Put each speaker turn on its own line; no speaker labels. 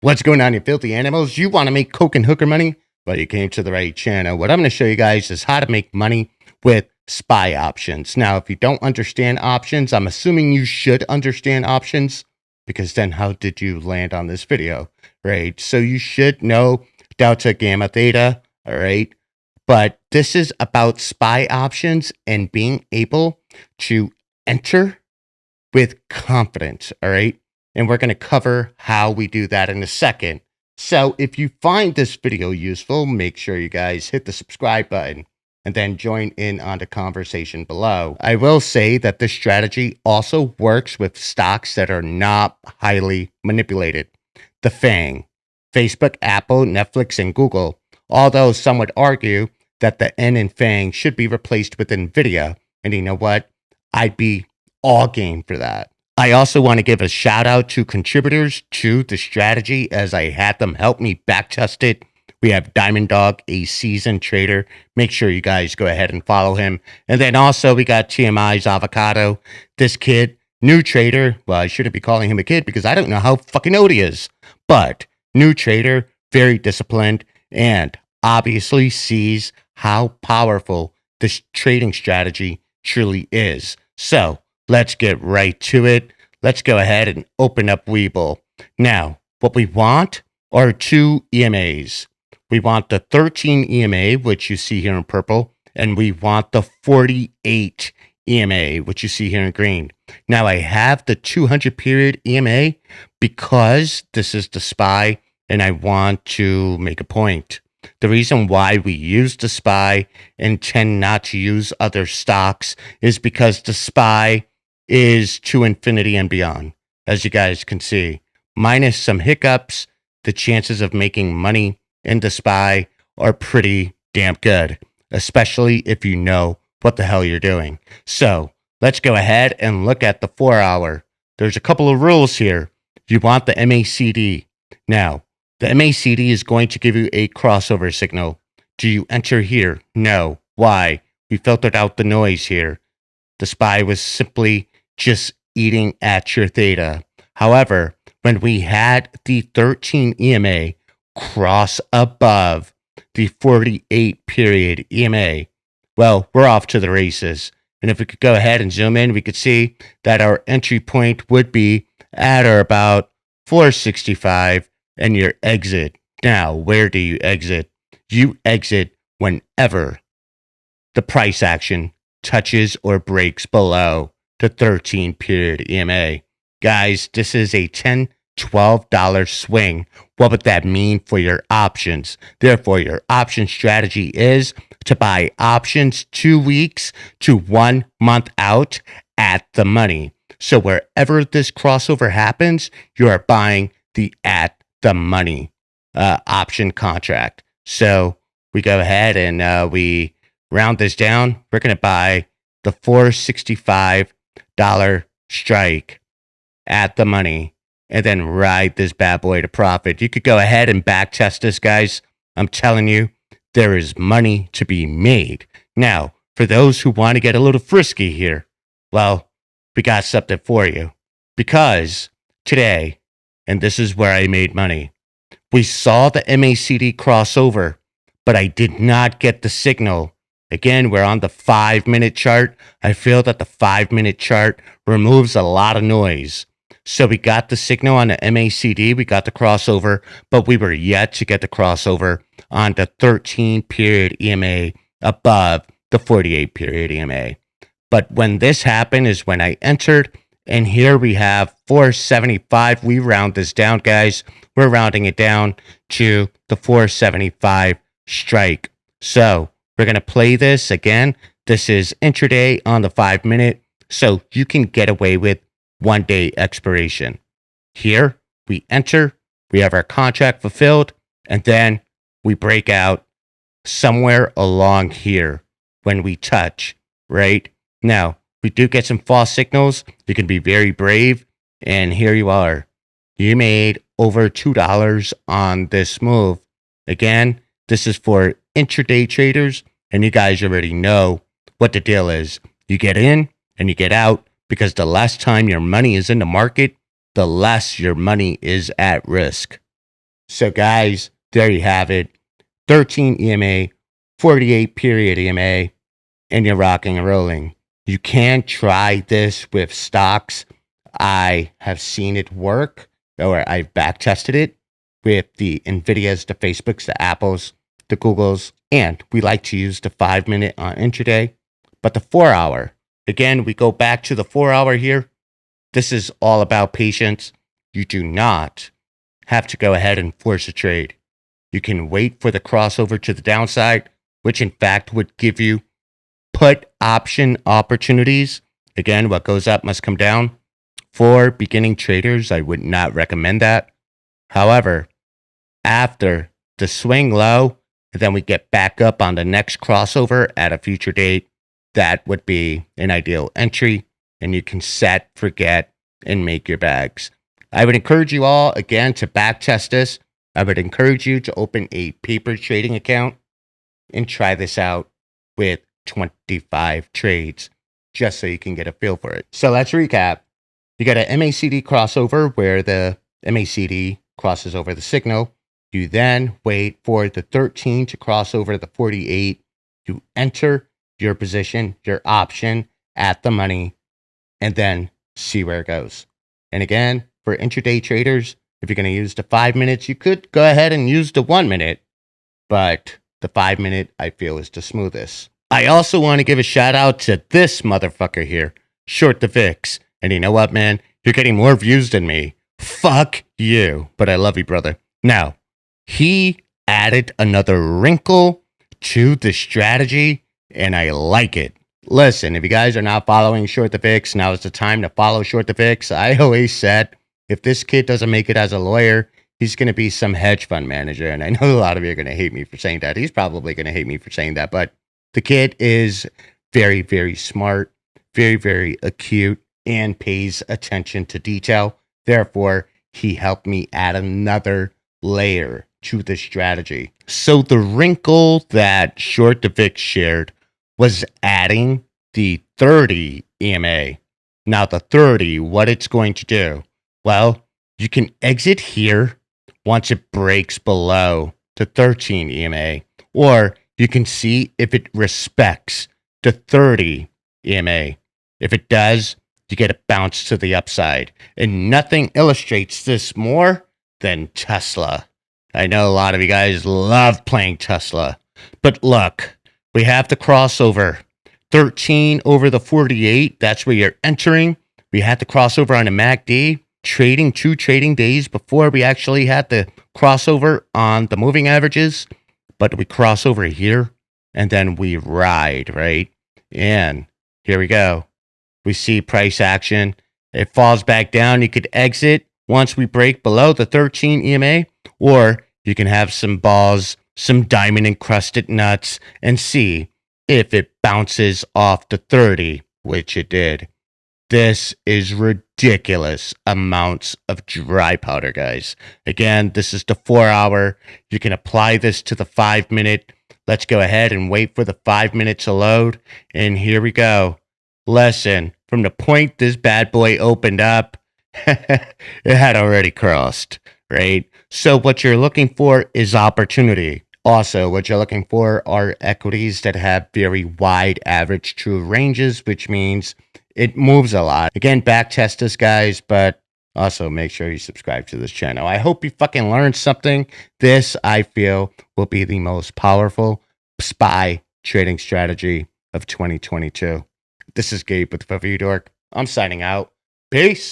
What's going on, you filthy animals? You want to make coke and hooker money? Well, you came to the right channel. What I'm going to show you guys is how to make money with SPY options. Now, if you don't understand options, I'm assuming you should understand options, because then how did you land on this video, right? So you should know delta, gamma, theta, all right? But this is about SPY options and being able to enter with confidence, all right? And we're going to cover how we do that in a second. So if you find this video useful, make sure you guys hit the subscribe button and then join in on the conversation below. I will say that this strategy also works with stocks that are not highly manipulated. The FANG, Facebook, Apple, Netflix, and Google. Although some would argue that the N in FANG should be replaced with NVIDIA. And you know what? I'd be all game for that. I also want to give a shout out to contributors to the strategy as I had them help me backtest it. We have Diamond Dog, a seasoned trader. Make sure you guys go ahead and follow him. And then also we got TMI's Avocado. This kid, new trader. Well, I shouldn't be calling him a kid because I don't know how fucking old he is. But new trader, very disciplined, and obviously sees how powerful this trading strategy truly is. So let's get right to it. Let's go ahead and open up Webull. Now, what we want are two EMAs. We want the 13 EMA, which you see here in purple, and we want the 48 EMA, which you see here in green. Now, I have the 200 period EMA because this is the SPY, and I want to make a point. The reason why we use the SPY and tend not to use other stocks is because the SPY is to infinity and beyond. As you guys can see, minus some hiccups, the chances of making money in the SPY are pretty damn good, especially if you know what the hell you're doing. So let's go ahead and look at the 4 hour. There's a couple of rules here. You want the MACD. Now, the MACD is going to give you a crossover signal. Do you enter here? No. Why? We filtered out the noise here. The SPY was simply just eating at your theta. However, when we had the 13 EMA cross above the 48 period EMA, well, we're off to the races. And if we could go ahead and zoom in, we could see that our entry point would be at or about 465 and your exit. Now, where do you exit? You exit whenever the price action touches or breaks below the 13 period EMA. Guys, this is a $10, $12 swing. What would that mean for your options? Therefore, your option strategy is to buy options 2 weeks to 1 month out at the money. So wherever this crossover happens, you are buying the at the money option contract. So we go ahead and we round this down. We're going to buy the $465 strike at the money and then ride this bad boy to profit. You could go ahead and back test this, guys. I'm telling you, there is money to be made. Now, for those who want to get a little frisky here, well, we got something for you. Because today, and this is where I made money, we saw the MACD crossover, but I did not get the signal. Again, we're on the 5-minute chart. I feel that the 5-minute chart removes a lot of noise. So we got the signal on the MACD, we got the crossover, but we were yet to get the crossover on the 13 period EMA above the 48 period EMA. But when this happened is when I entered, and here we have 475. We round this down, guys. We're rounding it down to the 475 strike. So we're going to play this again. This is intraday on the 5-minute, so you can get away with 1 day expiration. Here we enter, we have our contract fulfilled, and then we break out somewhere along here when we touch, right? Now, we do get some false signals. You can be very brave, and here you are. You made over $2 on this move. Again, this is for intraday traders, and you guys already know what the deal is. You get in and you get out, because the less time your money is in the market, the less your money is at risk. So guys, there you have it. 13 EMA, 48 period EMA, and you're rocking and rolling. You can try this with stocks. I have seen it work, or I've back tested it with the Nvidias, the Facebooks, the Apples, the Googles, and we like to use the 5-minute on intraday, but the 4-hour. Again, we go back to the 4-hour here. This is all about patience. You do not have to go ahead and force a trade. You can wait for the crossover to the downside, which in fact would give you put option opportunities. Again, what goes up must come down. For beginning traders, I would not recommend that. However, after the swing low, then we get back up on the next crossover at a future date, that would be an ideal entry, and you can set, forget, and make your bags. I would encourage you all, again, to back test this. I would encourage you to open a paper trading account and try this out with 25 trades, just so you can get a feel for it. So let's recap. You got a MACD crossover where the MACD crosses over the signal. You then wait for the 13 to cross over the 48. You enter your position, your option at the money, and then see where it goes. And again, for intraday traders, if you're going to use the 5 minutes, you could go ahead and use the 1 minute, but the 5 minute I feel is the smoothest. I also want to give a shout out to this motherfucker here, Short the VIX. And you know what, man? You're getting more views than me. Fuck you. But I love you, brother. Now, he added another wrinkle to the strategy, and I like it. Listen, if you guys are not following Short the VIX, now is the time to follow Short the VIX. I always said, if this kid doesn't make it as a lawyer, he's going to be some hedge fund manager. And I know a lot of you are going to hate me for saying that. He's probably going to hate me for saying that. But the kid is very, very smart, very, very acute, and pays attention to detail. Therefore, he helped me add another layer to the strategy. So the wrinkle that Short the VIX shared was adding the 30 EMA. Now the 30, what it's going to do? Well, you can exit here once it breaks below the 13 EMA, or you can see if it respects the 30 EMA. If it does, you get a bounce to the upside. And nothing illustrates this more than Tesla. I know a lot of you guys love playing Tesla, but look, we have the crossover. 13 over the 48, that's where you're entering. We had the crossover on the MACD, trading 2 trading days before we actually had the crossover on the moving averages. But we cross over here, and then we ride, right? And here we go. We see price action. It falls back down. You could exit once we break below the 13 EMA, or you can have some balls, some diamond encrusted nuts, and see if it bounces off the 30, which it did. This is ridiculous amounts of dry powder, guys. Again, this is the 4-hour. You can apply this to the 5-minute. Let's go ahead and wait for the 5 minutes to load. And here we go. Listen, from the point this bad boy opened up, it had already crossed, right? So what you're looking for is opportunity. Also, what you're looking for are equities that have very wide average true ranges, which means it moves a lot. Again, back test this, guys, but also make sure you subscribe to this channel. I hope you fucking learned something. This, I feel, will be the most powerful SPY trading strategy of 2022. This is Gabe with the Dork. I'm signing out. Peace.